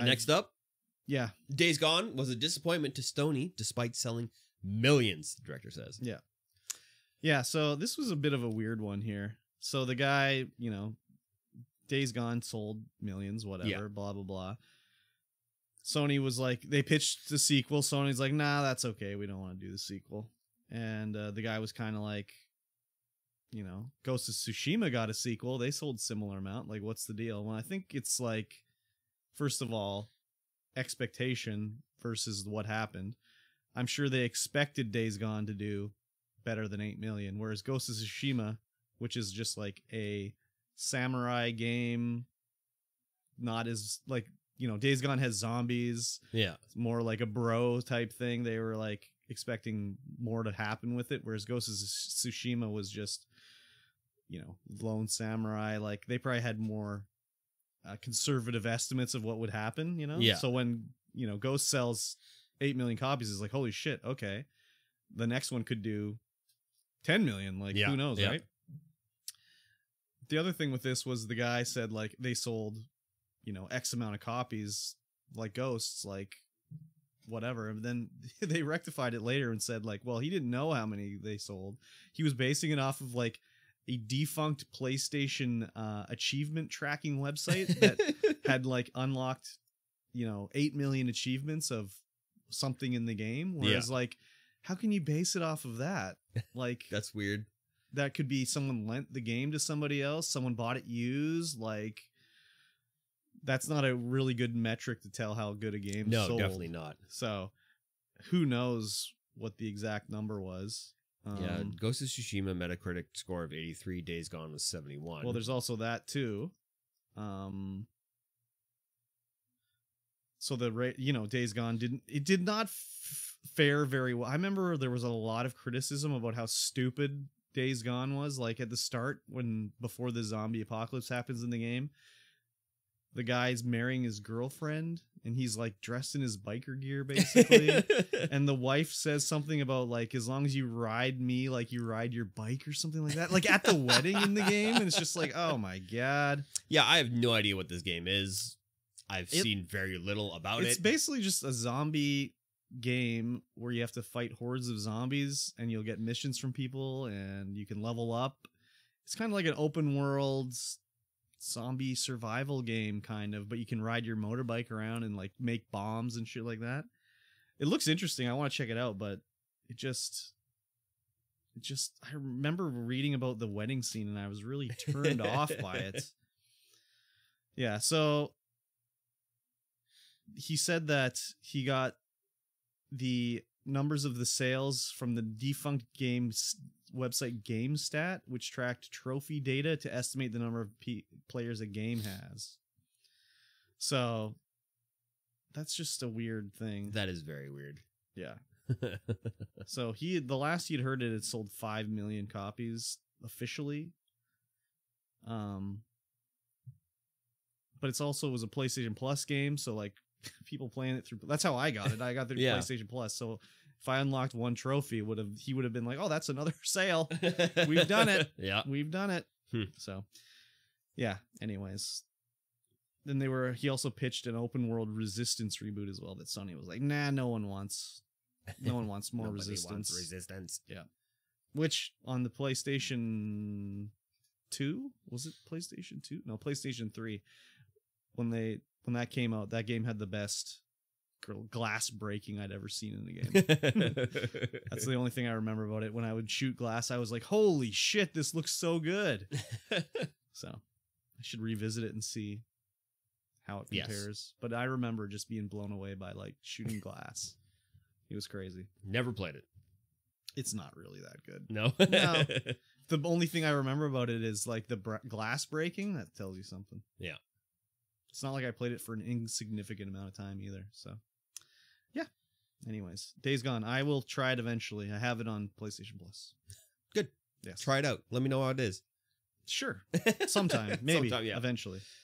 Next up, yeah, Days Gone was a disappointment to Sony despite selling millions, the director says. yeah. Yeah, so this was a bit of a weird one here. So the guy, Days Gone sold millions, whatever, blah, blah, blah. Sony was like, they pitched the sequel. Sony's like, nah, that's okay. We don't want to do the sequel. And the guy was kind of like, Ghost of Tsushima got a sequel. They sold similar amount. Like, what's the deal? Well, I think it's like, first of all, expectation versus what happened. I'm sure they expected Days Gone to do better than 8 million, whereas Ghost of Tsushima, which is just like a samurai game, not as like, Days Gone has zombies. Yeah. It's more like a bro type thing. They were like expecting more to happen with it, whereas Ghost of Tsushima was just, lone samurai. Like they probably had more conservative estimates of what would happen, Yeah. So when, Ghost sells 8 million copies, it's like, holy shit, okay. The next one could do 10 million. Like, who knows, right? The other thing with this was the guy said, like, they sold, X amount of copies, like Ghosts, like, whatever. And then they rectified it later and said, like, well, he didn't know how many they sold. He was basing it off of, like, a defunct PlayStation achievement tracking website that had, like, unlocked, 8 million achievements of something in the game. Whereas, like, how can you base it off of that? Like, that's weird. That could be someone lent the game to somebody else. Someone bought it used. Like, that's not a really good metric to tell how good a game sold. No, definitely not. So, who knows what the exact number was? Yeah, Ghost of Tsushima Metacritic score of 83. Days Gone was 71. Well, there's also that too. So Days Gone did not fare very well. I remember there was a lot of criticism about how stupid Days Gone was. Like at the start, before the zombie apocalypse happens in the game, the guy's marrying his girlfriend and he's like dressed in his biker gear basically. And the wife says something about like, as long as you ride me like you ride your bike or something like that, like at the wedding in the game. And it's just like, oh my God. Yeah, I have no idea what this game is. I've seen very little about it. It's basically just a zombie game where you have to fight hordes of zombies and you'll get missions from people and you can level up. It's kind of like an open world zombie survival game kind of, but you can ride your motorbike around and like make bombs and shit like that. It looks interesting. I want to check it out, but it just I remember reading about the wedding scene and I was really turned off by it. Yeah, so he said that he got the numbers of the sales from the defunct games website GameStat, which tracked trophy data to estimate the number of players a game has. So that's just a weird thing. That is very weird. Yeah. So the last he'd heard it sold 5 million copies officially. But it's also was a PlayStation Plus game, so like people playing it through. That's how I got it. I got through PlayStation Plus. So if I unlocked one trophy, he would have been like, "Oh, that's another sale. We've done it. Yeah, we've done it." So, yeah. Anyways, then he also pitched an open world Resistance reboot as well. That Sony was like, "Nah, no one wants more Resistance." Yeah, which on the PlayStation 2 was it PlayStation 2? No, PlayStation 3. When that came out, that game had the best glass breaking I'd ever seen in the game. That's the only thing I remember about it. When I would shoot glass, I was like, holy shit, this looks so good. So I should revisit it and see how it compares. But I remember just being blown away by like shooting glass. It was crazy. Never played it. It's not really that good. No. No. The only thing I remember about it is like the glass breaking. That tells you something. Yeah. It's not like I played it for an insignificant amount of time either. So, yeah. Anyways, Days Gone. I will try it eventually. I have it on PlayStation Plus. Good. Yes. Try it out. Let me know how it is. Sure. Sometime. Maybe. Eventually.